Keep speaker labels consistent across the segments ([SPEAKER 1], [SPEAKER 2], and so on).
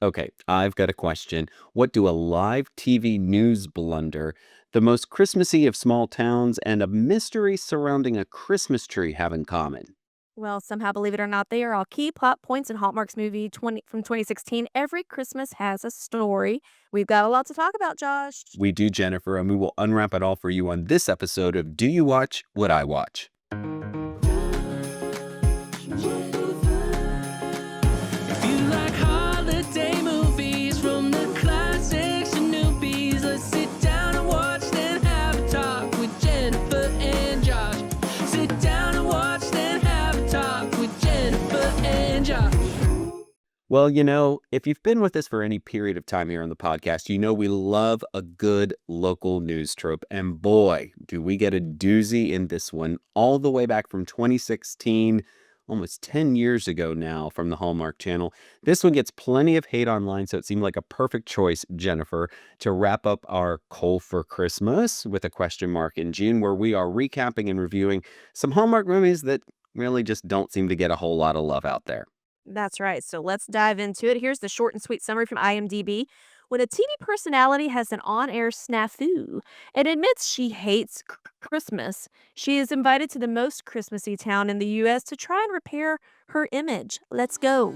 [SPEAKER 1] Okay, I've got a question. What do a live TV news blunder, the most Christmassy of small towns, and a mystery surrounding a Christmas tree have in common?
[SPEAKER 2] Well, somehow, believe it or not, they are all key plot points in Hallmark's movie 2016. Every Christmas has a story. We've got a lot to talk about, Josh.
[SPEAKER 1] We do, Jennifer, and we will unwrap it all for you on this episode of Do You Watch What I Watch?
[SPEAKER 3] If you like holiday movies from the classics to newbies, let's sit down and watch, then have a talk with Jennifer and Josh. Sit down and watch, then have a talk with Jennifer and Josh.
[SPEAKER 1] Well, if you've been with us for any period of time here on the podcast, you know we love a good local news trope. And boy, do we get a doozy in this one, all the way back from 2016, almost 10 years ago now, from the Hallmark Channel. This one gets plenty of hate online, so it seemed like a perfect choice, Jennifer, to wrap up our Coal for Christmas with a question mark in June, where we are recapping and reviewing some Hallmark movies that really just don't seem to get a whole lot of love out there.
[SPEAKER 2] That's right. So let's dive into it. Here's the short and sweet summary from IMDb. When a TV personality has an on air snafu and admits she hates Christmas, she is invited to the most Christmassy town in the U.S. to try and repair her image. Let's go.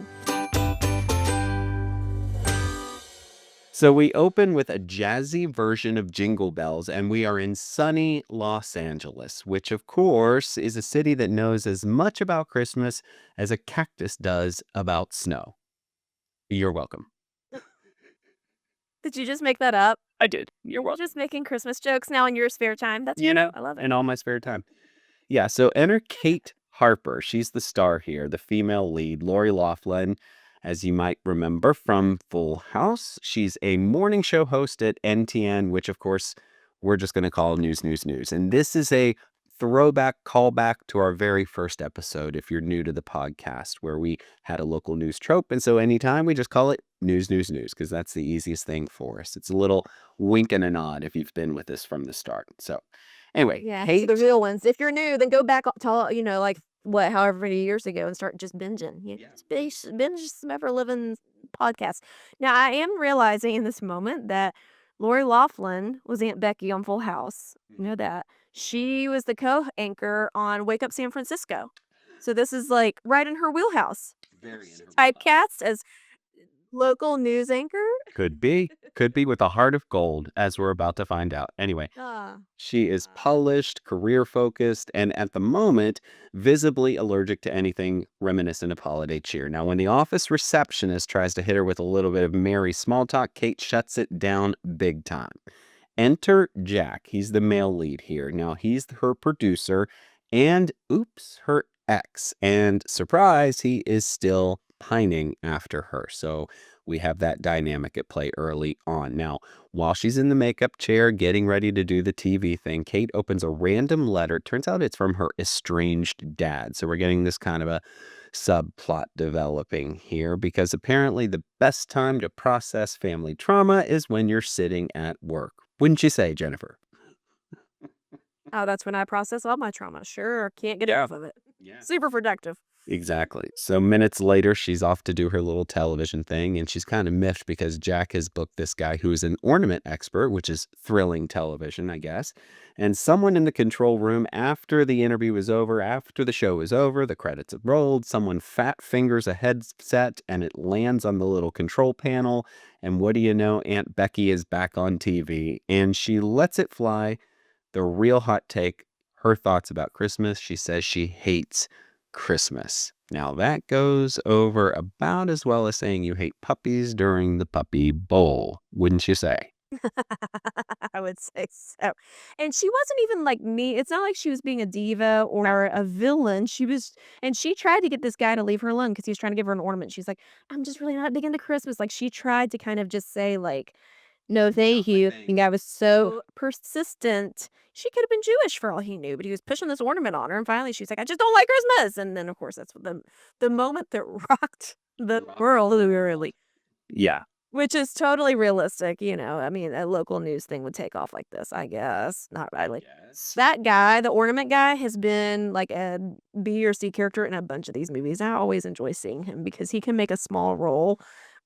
[SPEAKER 1] So we open with a jazzy version of Jingle Bells, and we are in sunny Los Angeles, which of course is a city that knows as much about Christmas as a cactus does about snow. You're welcome.
[SPEAKER 2] Did you just make that up?
[SPEAKER 1] I did. You're
[SPEAKER 2] You're just making Christmas jokes now in your spare time. That's I love it.
[SPEAKER 1] in all my spare time. Yeah, so enter Kate Harper. She's the star here, the female lead, Lori Loughlin, as you might remember from Full House. She's a morning show host at NTN, which of course we're just going to call News, News, News. And this is a throwback callback to our very first episode, if you're new to the podcast, where we had a local news trope. And so anytime we just call it News, News, News, because that's the easiest thing for us. It's a little wink and a nod if you've been with us from the start. So anyway,
[SPEAKER 2] Yeah,
[SPEAKER 1] Kate.
[SPEAKER 2] the real ones. If you're new, then go back to, like, what, however many years ago and start just binging.
[SPEAKER 1] Yeah.
[SPEAKER 2] Binge some ever living podcasts. Now, I am realizing in this moment that Lori Loughlin was Aunt Becky on Full House. You know that. She was the co-anchor on Wake Up San Francisco. So this is like right in her wheelhouse.
[SPEAKER 1] Very in her
[SPEAKER 2] Typecast as local news anchor.
[SPEAKER 1] Could be. Could be with a heart of gold, as we're about to find out. Anyway,
[SPEAKER 2] Ah.
[SPEAKER 1] she is polished, career focused, and at the moment, visibly allergic to anything reminiscent of holiday cheer. Now, when the office receptionist tries to hit her with a little bit of merry small talk, Kate shuts it down big time. Enter Jack. He's the male lead here. Now, he's her producer and, oops, her ex. And surprise, he is still pining after her. So we have that dynamic at play early on. Now, while she's in the makeup chair getting ready to do the TV thing, Kate opens a random letter. Turns out it's from her estranged dad. So we're getting this kind of a subplot developing here, because apparently the best time to process family trauma is when you're sitting at work. Wouldn't you say, Jennifer?
[SPEAKER 2] Oh, that's when I process all my trauma. Sure, can't get
[SPEAKER 1] Yeah.
[SPEAKER 2] enough of it.
[SPEAKER 1] Yeah.
[SPEAKER 2] Super productive.
[SPEAKER 1] Exactly. So minutes later, she's off to do her little television thing, and she's kind of miffed because Jack has booked this guy who is an ornament expert, which is thrilling television, I guess. And someone in the control room, after the interview is over, after the show is over, the credits have rolled, someone fat fingers a headset and it lands on the little control panel. And what do you know? Aunt Becky is back on TV and she lets it fly. The real hot take, her thoughts about Christmas. She says she hates Christmas. Now that goes over about as well as saying you hate puppies during the puppy bowl, wouldn't you say?
[SPEAKER 2] I would say so. And she wasn't even like me. It's not like she was being a diva or a villain. And she tried to get this guy to leave her alone because he was trying to give her an ornament. She's like, I'm just really not big into Christmas. Like, she tried to kind of just say, like, no, thank you. And guy was so persistent. She could have been Jewish for all he knew, but he was pushing this ornament on her. And finally, she's like, I just don't like Christmas. And then, of course, that's the moment that rocked the world, really.
[SPEAKER 1] Yeah.
[SPEAKER 2] Which is totally realistic, I mean, a local news thing would take off like this, I guess. Not really.
[SPEAKER 1] Yes.
[SPEAKER 2] That guy, the ornament guy, has been like a B or C character in a bunch of these movies. I always enjoy seeing him because he can make a small role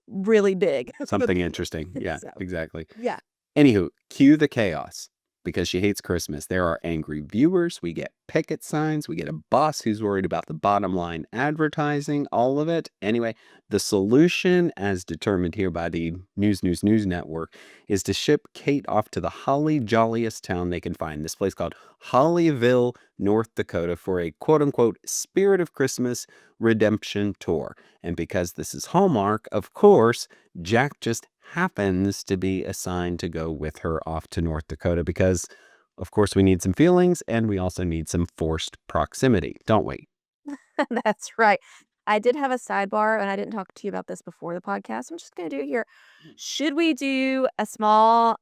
[SPEAKER 2] really big.
[SPEAKER 1] Something interesting. Yeah,
[SPEAKER 2] So,
[SPEAKER 1] exactly.
[SPEAKER 2] yeah.
[SPEAKER 1] Anywho, cue the chaos. Because she hates Christmas, there are angry viewers, we get picket signs, we get a boss who's worried about the bottom line advertising, all of it. Anyway, the solution, as determined here by the News Network, is to ship Kate off to the holly jolliest town they can find, this place called Hollyville, North Dakota, for a quote-unquote Spirit of Christmas redemption tour. And because this is Hallmark, of course, Jack just happens to be assigned to go with her off to North Dakota because, of course, we need some feelings and we also need some forced proximity, don't we?
[SPEAKER 2] That's right. I did have a sidebar, and I didn't talk to you about this before the podcast. I'm just going to do it here. Should we do a small,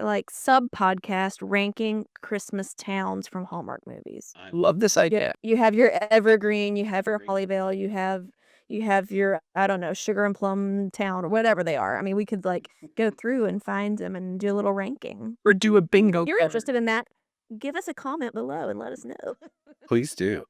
[SPEAKER 2] like, sub podcast ranking Christmas towns from Hallmark movies?
[SPEAKER 1] I love this idea.
[SPEAKER 2] You have your Evergreen, you have your Hollyvale, you have your, I don't know, Sugar and Plum Town or whatever they are. I mean, we could like go through and find them and do a little ranking.
[SPEAKER 1] Or do a bingo.
[SPEAKER 2] If you're interested in that, give us a comment below and let us know.
[SPEAKER 1] Please do.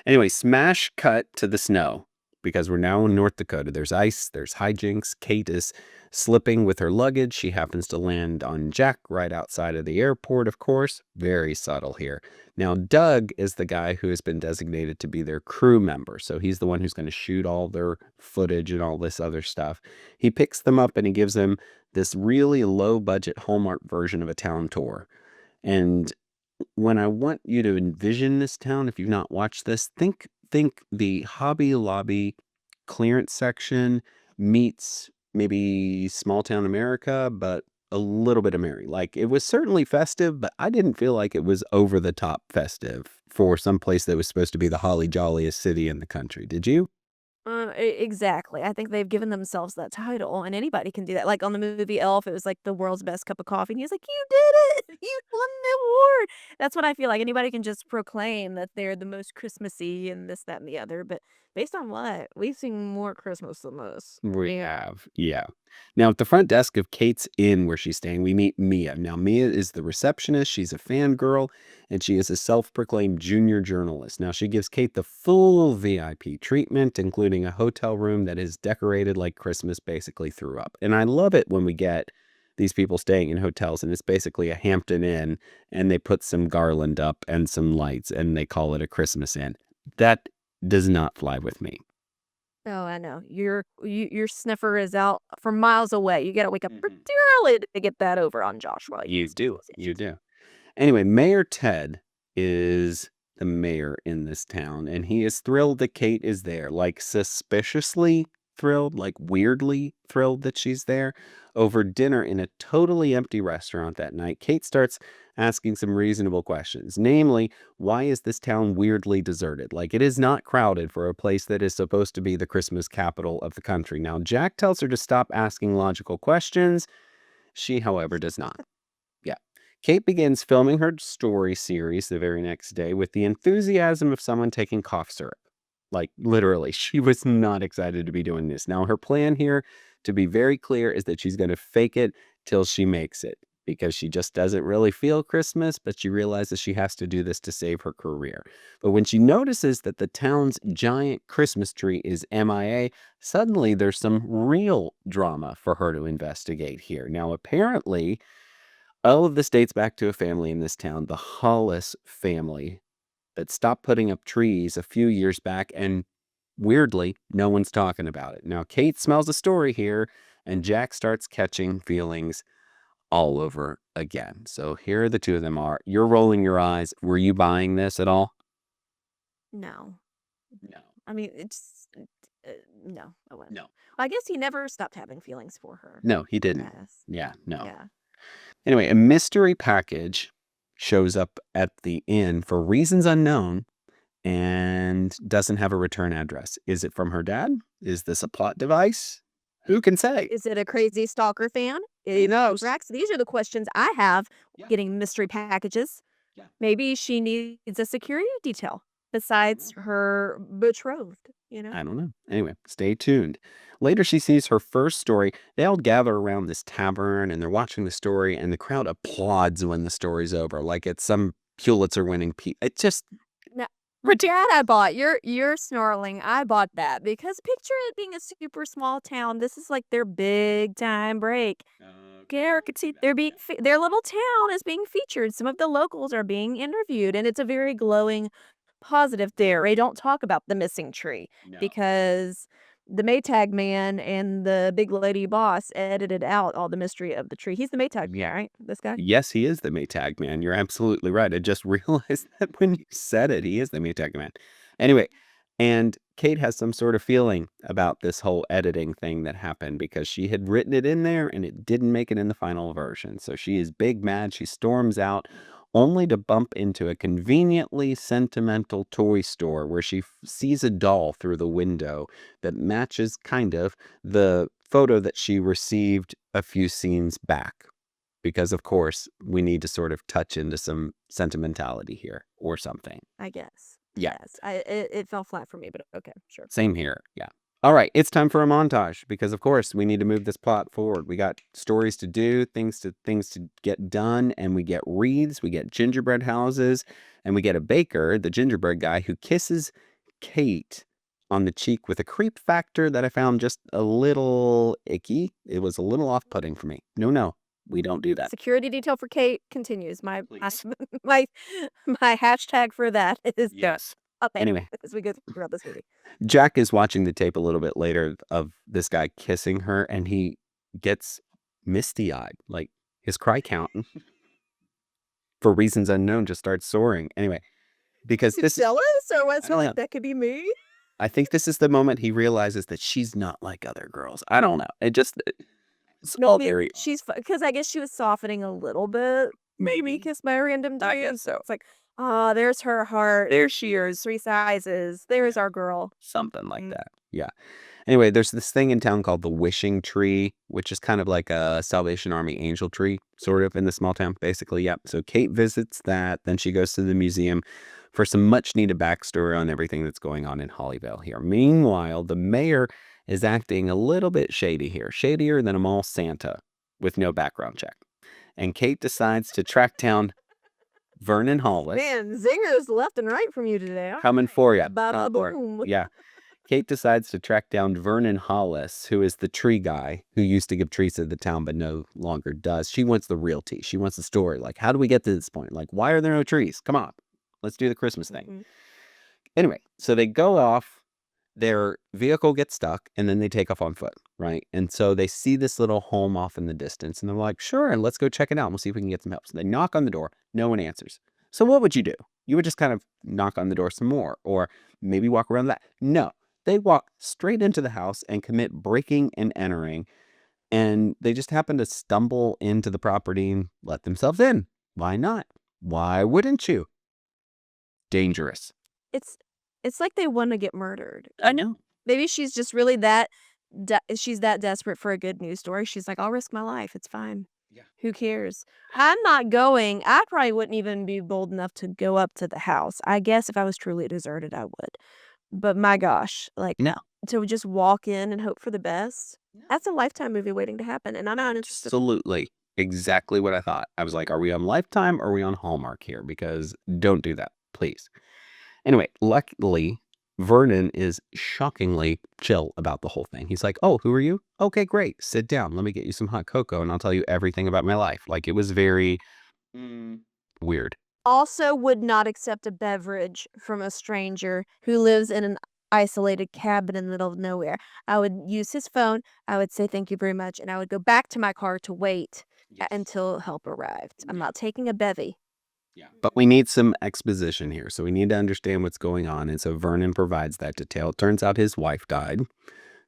[SPEAKER 1] Anyway, smash cut to the snow because we're now in North Dakota. There's ice, there's hijinks. Kate is slipping with her luggage. She happens to land on Jack right outside of the airport, of course. Very subtle here. Now, Doug is the guy who has been designated to be their crew member. So he's the one who's going to shoot all their footage and all this other stuff. He picks them up and he gives them this really low budget Hallmark version of a town tour. And when I want you to envision this town, if you've not watched this, think the Hobby Lobby clearance section meets maybe small town America, but a little bit of merry. Like it was certainly festive, but I didn't feel like it was over the top festive for some place that was supposed to be the holly jolliest city in the country. Did you?
[SPEAKER 2] Exactly. I think they've given themselves that title, and anybody can do that. Like on the movie Elf, it was like the world's best cup of coffee, and he's like, "You did it! You won the award!" That's what I feel like. Anybody can just proclaim that they're the most Christmassy and this, that, and the other. But based on what? We've seen more Christmas than this.
[SPEAKER 1] We have, yeah. Now, at the front desk of Kate's inn where she's staying, we meet Mia. Now, Mia is the receptionist. She's a fangirl, and she is a self-proclaimed junior journalist. Now, she gives Kate the full VIP treatment, including a hotel room that is decorated like Christmas basically threw up. And I love it when we get these people staying in hotels, and it's basically a Hampton Inn, and they put some garland up and some lights, and they call it a Christmas Inn. That does not fly with me.
[SPEAKER 2] Oh, I know. Your sniffer is out from miles away. You got to wake up pretty early to get that over on Joshua.
[SPEAKER 1] You do. You do. Anyway, Mayor Ted is the mayor in this town, and he is thrilled that Kate is there, like suspiciously thrilled, like weirdly thrilled that she's there. Over dinner in a totally empty restaurant that night, Kate starts asking some reasonable questions. Namely, why is this town weirdly deserted? Like, it is not crowded for a place that is supposed to be the Christmas capital of the country. Now, Jack tells her to stop asking logical questions. She, however, does not. Yeah. Kate begins filming her story series the very next day with the enthusiasm of someone taking cough syrup. Like, literally, she was not excited to be doing this. Now, her plan here, to be very clear, is that she's going to fake it till she makes it because she just doesn't really feel Christmas, but she realizes she has to do this to save her career. But when she notices that the town's giant Christmas tree is MIA, suddenly there's some real drama for her to investigate here. Now, apparently, all of this dates back to a family in this town, the Hollis family, that stopped putting up trees a few years back, and weirdly, no one's talking about it. Now, Kate smells a story here, and Jack starts catching feelings all over again. So here the two of them are. You're rolling your eyes. Were you buying this at all?
[SPEAKER 2] No.
[SPEAKER 1] No.
[SPEAKER 2] I mean, it's no. I wouldn't.
[SPEAKER 1] No.
[SPEAKER 2] Well, I guess he never stopped having feelings for her.
[SPEAKER 1] No, he didn't.
[SPEAKER 2] Yes.
[SPEAKER 1] Yeah, no.
[SPEAKER 2] Yeah.
[SPEAKER 1] Anyway, a mystery package shows up at the inn for reasons unknown and doesn't have a return address. Is it from her dad? Is this a plot device? Who can say?
[SPEAKER 2] Is it a crazy stalker fan?
[SPEAKER 1] He knows.
[SPEAKER 2] Rex, these are the questions I have
[SPEAKER 1] Yeah.
[SPEAKER 2] getting mystery packages.
[SPEAKER 1] Yeah.
[SPEAKER 2] Maybe she needs a security detail besides her betrothed. you know?
[SPEAKER 1] I don't know. Anyway, stay tuned. Later, she sees her first story. They all gather around this tavern and they're watching the story, and the crowd applauds when the story's over, like it's some Pulitzer winning piece. It's just
[SPEAKER 2] No,
[SPEAKER 1] ridiculous.
[SPEAKER 2] that I bought. You're snarling. I bought that because picture it being a super small town. This is like their big time break. Yeah, I could see they're being their little town is being featured. Some of the locals are being interviewed, and it's a very glowing, positive there. They don't talk about the missing tree
[SPEAKER 1] No.
[SPEAKER 2] because the Maytag man and the big lady boss edited out all the mystery of the tree. He's the Maytag guy, right? This guy.
[SPEAKER 1] Yes, he is the Maytag man. You're absolutely right. I just realized that when you said it, he is the Maytag man. Anyway, and Kate has some sort of feeling about this whole editing thing that happened because she had written it in there and it didn't make it in the final version. So she is big mad. She storms out only to bump into a conveniently sentimental toy store where she sees a doll through the window that matches kind of the photo that she received a few scenes back because of course we need to sort of touch into some sentimentality here or something.
[SPEAKER 2] I guess.
[SPEAKER 1] Yeah.
[SPEAKER 2] Yes. It fell flat for me, but okay, sure.
[SPEAKER 1] Same here. Yeah. All right, it's time for a montage because of course we need to move this plot forward. We got stories to do, things to get done, and we get wreaths, we get gingerbread houses, and we get a baker, the gingerbread guy, who kisses Kate on the cheek with a creep factor that I found just a little icky. It was a little off-putting for me. No, we don't do that.
[SPEAKER 2] Security detail for Kate continues. My
[SPEAKER 1] Please.
[SPEAKER 2] my my hashtag for that is
[SPEAKER 1] Yes.
[SPEAKER 2] okay.
[SPEAKER 1] Anyway.
[SPEAKER 2] As we go throughout this movie.
[SPEAKER 1] Jack is watching the tape a little bit later of this guy kissing her, and he gets misty-eyed. Like, his cry count, for reasons unknown, just starts soaring. Anyway, because
[SPEAKER 2] He's
[SPEAKER 1] this
[SPEAKER 2] jealous, or was
[SPEAKER 1] I don't know.
[SPEAKER 2] that could be me?
[SPEAKER 1] I think this is the moment he realizes that she's not like other girls. I don't know. It's all very
[SPEAKER 2] She's because I guess she was softening a little bit. Maybe kissed by a random dude.
[SPEAKER 1] I guess so.
[SPEAKER 2] It's like, ah, there's her heart. There she is. 3 sizes. There's our girl.
[SPEAKER 1] something like that. Yeah. Anyway, there's this thing in town called the Wishing Tree, which is kind of like a Salvation Army angel tree, sort of in the small town, basically. Yep. So Kate visits that. Then she goes to the museum for some much needed backstory on everything that's going on in Hollyville here. Meanwhile, the mayor is acting a little bit shady here, shadier than a mall Santa with no background check. And Kate decides to track down Vernon Hollis.
[SPEAKER 2] Man, zingers left and right from you today.
[SPEAKER 1] Coming for you.
[SPEAKER 2] Bada boom.
[SPEAKER 1] Yeah. Kate decides to track down Vernon Hollis, who is the tree guy who used to give trees to the town but no longer does. She wants the real tea. She wants the story. Like, how do we get to this point? Like, why are there no trees? Come on. Let's do the Christmas thing.
[SPEAKER 2] Mhm.
[SPEAKER 1] Anyway, so they go off. Their vehicle gets stuck and then they take off on foot, right? And so they see this little home off in the distance and they're like, sure, let's go check it out. We'll see if we can get some help. So they knock on the door. No one answers. So what would you do? You would just kind of knock on the door some more or maybe walk around that. No, they walk straight into the house and commit breaking and entering. And they just happen to stumble into the property and let themselves in. Why not? Why wouldn't you? Dangerous.
[SPEAKER 2] It's like they want to get murdered.
[SPEAKER 1] I know.
[SPEAKER 2] Maybe she's just really she's that desperate for a good news story. She's like, I'll risk my life. It's fine.
[SPEAKER 1] Yeah.
[SPEAKER 2] Who cares? I'm not going. I probably wouldn't even be bold enough to go up to the house. I guess if I was truly deserted, I would. But my gosh, like
[SPEAKER 1] No.
[SPEAKER 2] to just walk in and hope for the best. That's a Lifetime movie waiting to happen, and I'm not interested.
[SPEAKER 1] Absolutely. Exactly what I thought. I was like, are we on Lifetime or are we on Hallmark here? Because don't do that, please. Anyway, luckily, Vernon is shockingly chill about the whole thing. He's like, oh, who are you? Okay, great. Sit down. Let me get you some hot cocoa and I'll tell you everything about my life. Like, it was very weird.
[SPEAKER 2] Also would not accept a beverage from a stranger who lives in an isolated cabin in the middle of nowhere. I would use his phone. I would say thank you very much, and I would go back to my car to wait until help arrived. I'm not taking a bevy.
[SPEAKER 1] Yeah. But we need some exposition here. So we need to understand what's going on. And so Vernon provides that detail. It turns out his wife died.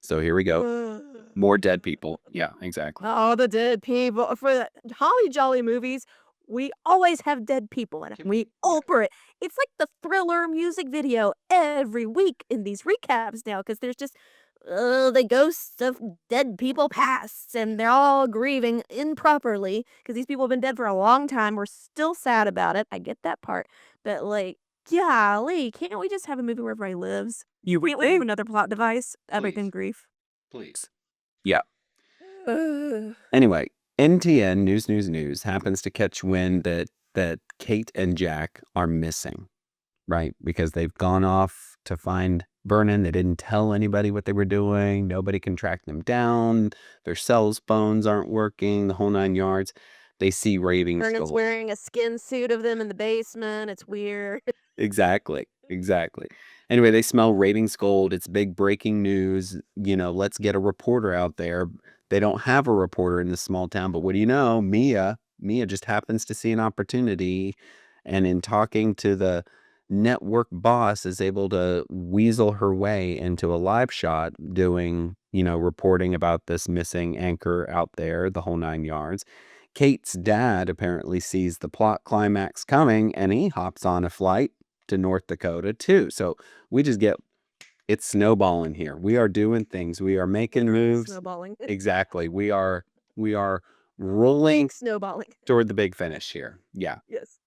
[SPEAKER 1] So here we go. More dead people. Yeah, exactly.
[SPEAKER 2] Oh, the dead people. For the Holly Jolly movies, we always have dead people in it. We over it. It's like the Thriller music video every week in these recaps now because there's just the ghosts of dead people past and they're all grieving improperly because these people have been dead for a long time. We're still sad about it. I get that part. But like golly, can't we just have a movie where everybody lives?
[SPEAKER 1] You would
[SPEAKER 2] Can't we have
[SPEAKER 1] think.
[SPEAKER 2] another plot device? Epic
[SPEAKER 1] Please.
[SPEAKER 2] and grief.
[SPEAKER 1] Please. Yeah.
[SPEAKER 2] Ugh.
[SPEAKER 1] Anyway, NTN News happens to catch wind that Kate and Jack are missing, right? Because they've gone off to find Vernon. They didn't tell anybody what they were doing. Nobody can track them down. Their cell phones aren't working, the whole 9 yards. They see raving
[SPEAKER 2] Vernon's
[SPEAKER 1] skulls.
[SPEAKER 2] wearing a skin suit of them in the basement. It's weird.
[SPEAKER 1] Exactly. Anyway, they smell raving gold. It's big breaking news. Let's get a reporter out there. They don't have a reporter in this small town, but what do you know? Mia just happens to see an opportunity, and in talking to the network boss is able to weasel her way into a live shot doing, reporting about this missing anchor out there, the whole 9 yards. Kate's dad apparently sees the plot climax coming, and he hops on a flight to North Dakota too. So we just it's snowballing here. We are doing things. We are making moves.
[SPEAKER 2] Snowballing.
[SPEAKER 1] Exactly. We are rolling
[SPEAKER 2] Snowballing.
[SPEAKER 1] toward the big finish here. Yeah.
[SPEAKER 2] Yes.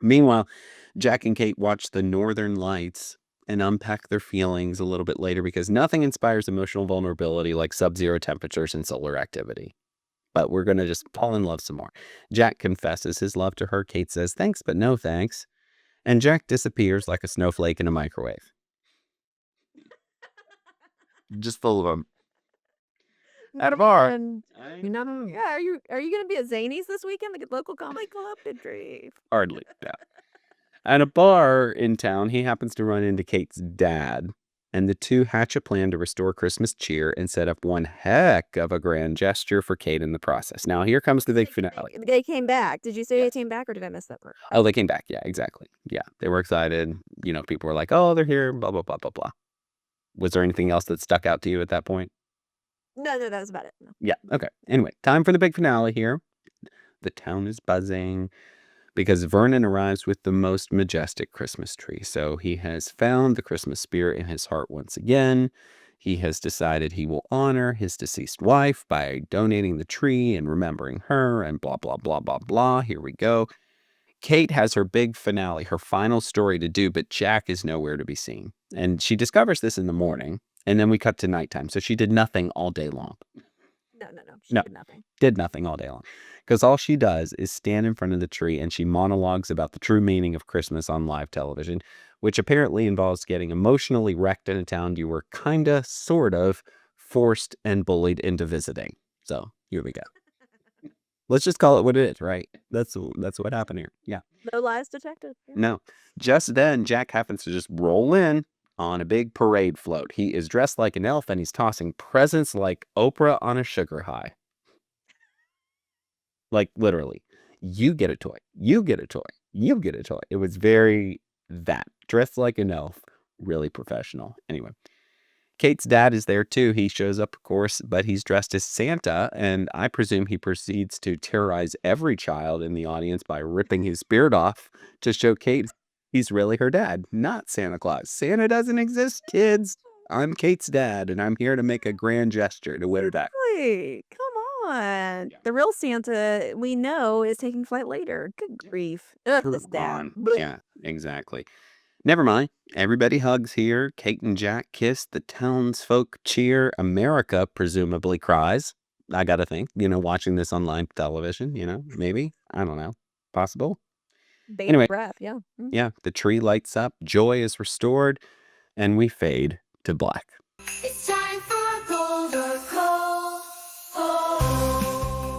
[SPEAKER 1] Meanwhile, Jack and Kate watch the Northern Lights and unpack their feelings a little bit later because nothing inspires emotional vulnerability like sub-zero temperatures and solar activity. But we're going to just fall in love some more. Jack confesses his love to her. Kate says, thanks, but no thanks. And Jack disappears like a snowflake in a microwave. Just full of them. At a bar.
[SPEAKER 2] And, yeah, are you going to be at Zany's this weekend? The local comedy club? Good grief.
[SPEAKER 1] Hardly, yeah. At a bar in town, he happens to run into Kate's dad, and the two hatch a plan to restore Christmas cheer and set up one heck of a grand gesture for Kate in the process. Now, here comes the big finale.
[SPEAKER 2] They came back. Did you say they came back, or did I miss that part?
[SPEAKER 1] Oh, they came back. Yeah, exactly. Yeah, they were excited. People were like, oh, they're here, blah, blah, blah, blah, blah. Was there anything else that stuck out to you at that point?
[SPEAKER 2] No, that was about it. No.
[SPEAKER 1] Yeah, okay. Anyway, time for the big finale here. The town is buzzing because Vernon arrives with the most majestic Christmas tree. So he has found the Christmas spirit in his heart once again. He has decided he will honor his deceased wife by donating the tree and remembering her and blah, blah, blah, blah, blah. Here we go. Kate has her big finale, her final story to do, but Jack is nowhere to be seen. And she discovers this in the morning, and then we cut to nighttime. So she did nothing all day long.
[SPEAKER 2] No. She did nothing.
[SPEAKER 1] Did nothing all day long. Because all she does is stand in front of the tree and she monologues about the true meaning of Christmas on live television, which apparently involves getting emotionally wrecked in a town you were kinda, sort of, forced and bullied into visiting. So here we go. Let's just call it what it is, right? That's what happened here. Yeah.
[SPEAKER 2] No lies detected. Yeah.
[SPEAKER 1] No. Just then, Jack happens to just roll in on a big parade float. He is dressed like an elf and he's tossing presents like Oprah on a sugar high. Like literally, you get a toy, you get a toy, you get a toy. It was very that. Dressed like an elf, really professional. Anyway, Kate's dad is there too. He shows up, of course, but he's dressed as Santa, and I presume he proceeds to terrorize every child in the audience by ripping his beard off to show Kate he's really her dad, not Santa Claus. Santa doesn't exist, kids. I'm Kate's dad, and I'm here to make a grand gesture to win her back.
[SPEAKER 2] Wait, come on. Yeah. The real Santa we know is taking flight later. Good grief. Ugh, this dad.
[SPEAKER 1] Yeah, exactly. Never mind. Everybody hugs here. Kate and Jack kiss. The townsfolk cheer. America presumably cries. I gotta think. Watching this on live television. Maybe. I don't know. Possible. Anyway,
[SPEAKER 2] breath. Yeah.
[SPEAKER 1] Yeah. The tree lights up. Joy is restored, and we fade to black.
[SPEAKER 3] It's time for gold or coal.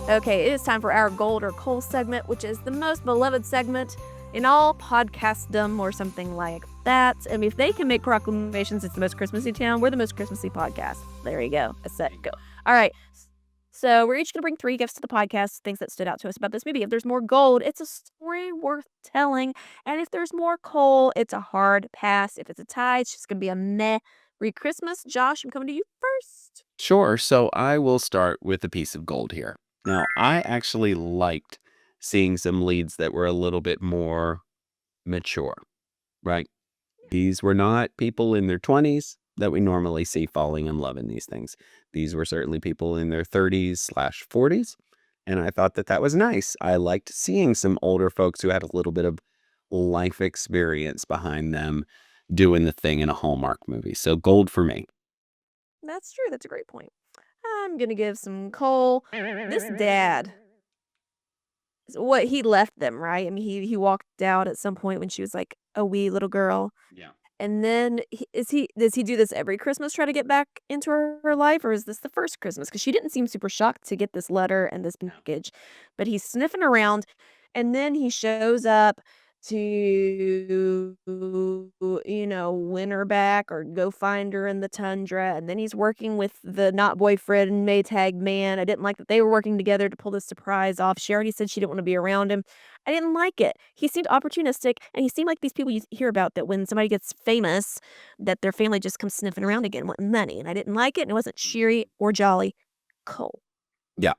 [SPEAKER 2] Okay, it is time for our gold or coal segment, which is the most beloved segment in all podcastdom or something like that. And if they can make proclamations, it's the most Christmassy town, we're the most Christmassy podcast. There you go. I said go. All right. So we're each going to bring 3 gifts to the podcast, things that stood out to us about this movie. If there's more gold, it's a story worth telling. And if there's more coal, it's a hard pass. If it's a tie, it's just going to be a meh. Merry Christmas. Josh, I'm coming to you first.
[SPEAKER 1] Sure. So I will start with a piece of gold here. Now, I actually liked seeing some leads that were a little bit more mature, right? These were not people in their 20s that we normally see falling in love in these things. These were certainly people in their 30s/40s. And I thought that was nice. I liked seeing some older folks who had a little bit of life experience behind them doing the thing in a Hallmark movie. So gold for me.
[SPEAKER 2] That's true. That's a great point. I'm gonna give some coal. This dad, what he left them, right? I mean, he walked out at some point when she was like a wee little girl.
[SPEAKER 1] Yeah.
[SPEAKER 2] And then does he do this every Christmas, try to get back into her life, or is this the first Christmas? Because she didn't seem super shocked to get this letter and this package, but he's sniffing around, and then he shows up to, win her back or go find her in the tundra, and then he's working with the not boyfriend Maytag man. I didn't like that they were working together to pull this surprise off. She already said she didn't want to be around him. I didn't like it. He seemed opportunistic, and he seemed like these people you hear about that when somebody gets famous, that their family just comes sniffing around again wanting money, and I didn't like it, and it wasn't cheery or jolly. Cool.
[SPEAKER 1] Yeah.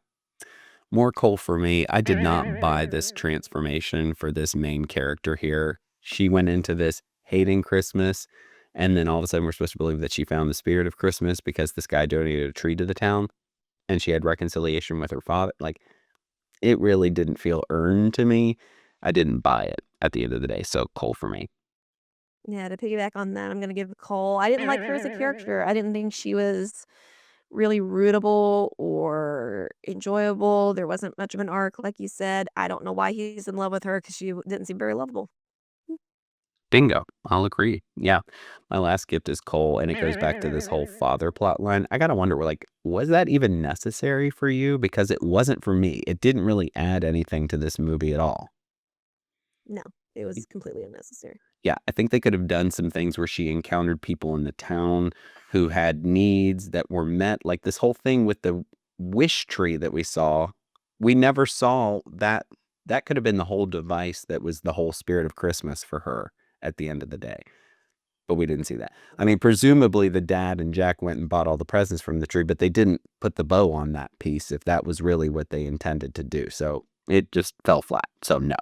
[SPEAKER 1] More coal for me. I did not buy this transformation for this main character here. She went into this hating Christmas, and then all of a sudden we're supposed to believe that she found the spirit of Christmas because this guy donated a tree to the town, and she had reconciliation with her father. Like, it really didn't feel earned to me. I didn't buy it at the end of the day, so coal for me.
[SPEAKER 2] Yeah, to piggyback on that, I'm gonna give Cole. I didn't like her as a character. I didn't think she was really rootable or enjoyable. There wasn't much of an arc, like you said. I don't know why he's in love with her because she didn't seem very lovable.
[SPEAKER 1] Bingo. I'll agree. Yeah. My last gift is coal, and it goes back to this whole father plot line. I gotta wonder, like, was that even necessary for you? Because it wasn't for me. It didn't really add anything to this movie at all.
[SPEAKER 2] No, it was completely unnecessary.
[SPEAKER 1] Yeah, I think they could have done some things where she encountered people in the town who had needs that were met. Like this whole thing with the wish tree that we saw, we never saw that. That could have been the whole device that was the whole spirit of Christmas for her at the end of the day. But we didn't see that. I mean, presumably the dad and Jack went and bought all the presents from the tree, but they didn't put the bow on that piece if that was really what they intended to do. So it just fell flat. So no.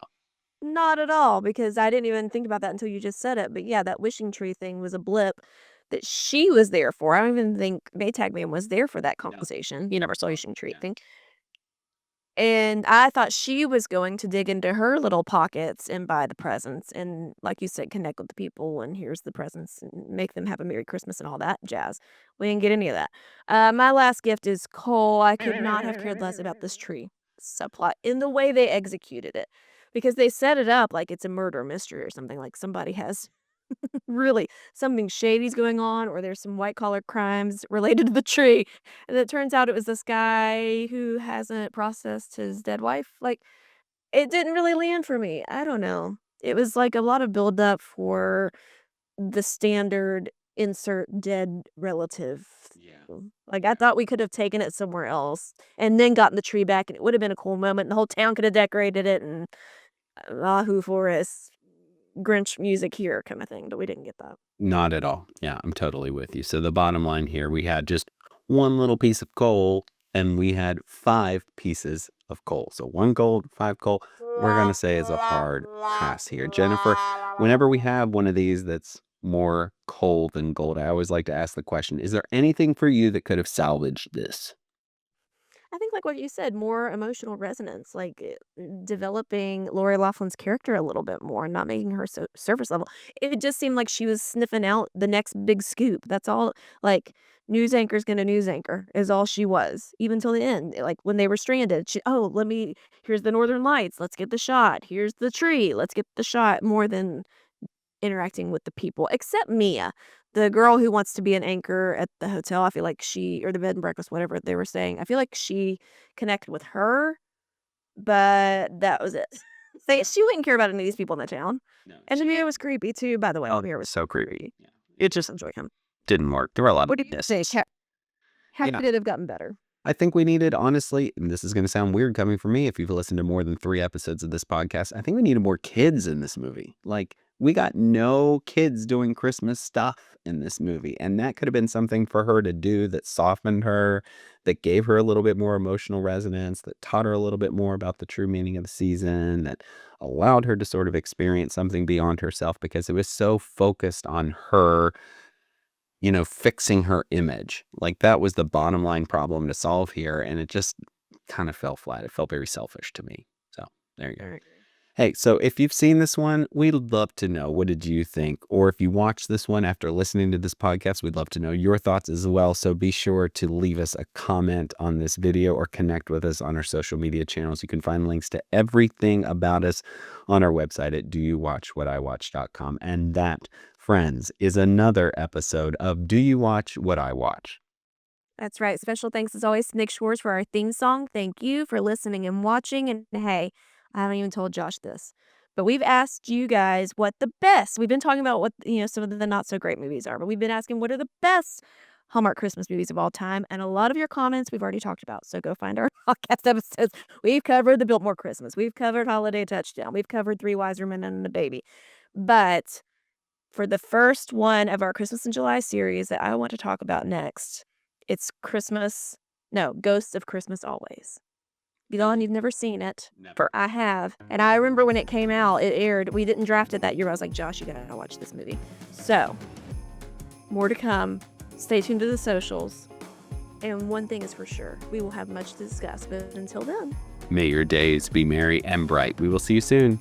[SPEAKER 2] Not at all, because I didn't even think about that until you just said it. But yeah, that wishing tree thing was a blip that she was there for. I don't even think Maytag Man was there for that conversation. You never saw wishing tree thing. And I thought she was going to dig into her little pockets and buy the presents and, like you said, connect with the people and here's the presents and make them have a Merry Christmas and all that jazz. We didn't get any of that. My last gift is coal. I could not have cared less about this tree subplot in the way they executed it because they set it up like it's a murder mystery or something, like somebody has really something shady's going on or there's some white collar crimes related to the tree. And it turns out it was this guy who hasn't processed his dead wife. Like, it didn't really land for me. I don't know. It was like a lot of buildup for the standard insert dead relative. Like, I thought we could have taken it somewhere else and then gotten the tree back, and it would have been a cool moment. And the whole town could have decorated it and Wahoo Forest, Grinch music here kind of thing, but we didn't get that.
[SPEAKER 1] Not at all. Yeah, I'm totally with you. So the bottom line here, we had just one little piece of coal and we had 5 pieces of coal. So 1 gold, 5 coal. We're going to say is a hard pass here. Jennifer, whenever we have one of these that's more coal than gold, I always like to ask the question, is there anything for you that could have salvaged this?
[SPEAKER 2] I think like what you said, more emotional resonance, like developing Lori Loughlin's character a little bit more, not making her so surface level. It just seemed like she was sniffing out the next big scoop. That's all. Like news anchor's gonna news anchor is all she was, even till the end. Like when they were stranded, here's the Northern Lights. Let's get the shot. Here's the tree. Let's get the shot. More than interacting with the people, except Mia, the girl who wants to be an anchor at the hotel. I feel like or the bed and breakfast, whatever they were saying. I feel like she connected with her, but that was it. She wouldn't care about any of these people in the town.
[SPEAKER 1] No,
[SPEAKER 2] And Mia was creepy too, by the way.
[SPEAKER 1] Oh,
[SPEAKER 2] Mia was
[SPEAKER 1] so creepy. Yeah.
[SPEAKER 2] It just enjoy him.
[SPEAKER 1] Didn't work. There were a lot
[SPEAKER 2] What
[SPEAKER 1] of
[SPEAKER 2] do you say? How
[SPEAKER 1] Yeah.
[SPEAKER 2] could it have gotten better?
[SPEAKER 1] I think we needed, honestly, and this is going to sound weird coming from me if you've listened to more than 3 episodes of this podcast, I think we needed more kids in this movie. Like, we got no kids doing Christmas stuff in this movie. And that could have been something for her to do that softened her, that gave her a little bit more emotional resonance, that taught her a little bit more about the true meaning of the season, that allowed her to sort of experience something beyond herself because it was so focused on her, fixing her image. Like that was the bottom line problem to solve here. And it just kind of fell flat. It felt very selfish to me. So there you go.
[SPEAKER 2] All right.
[SPEAKER 1] Hey, so if you've seen this one, we'd love to know, what did you think? Or if you watched this one after listening to this podcast, we'd love to know your thoughts as well. So be sure to leave us a comment on this video or connect with us on our social media channels. You can find links to everything about us on our website at doyouwatchwhatiwatch.com. And that, friends, is another episode of Do You Watch What I Watch?
[SPEAKER 2] That's right. Special thanks as always to Nick Shores for our theme song. Thank you for listening and watching. And hey, I haven't even told Josh this, but we've asked you guys what the best. We've been talking about what, some of the not so great movies are, but we've been asking what are the best Hallmark Christmas movies of all time. And a lot of your comments we've already talked about. So go find our podcast episodes. We've covered The Biltmore Christmas. We've covered Holiday Touchdown. We've covered Three Wiser Men and a Baby. But for the first one of our Christmas in July series that I want to talk about next, it's Ghosts of Christmas Always. Elon, you've never seen it.
[SPEAKER 1] Never.
[SPEAKER 2] I have. And I remember when it came out, it aired. We didn't draft it that year. I was like, Josh, you gotta watch this movie. So, more to come. Stay tuned to the socials. And one thing is for sure, we will have much to discuss. But until then,
[SPEAKER 1] May your days be merry and bright. We will see you soon.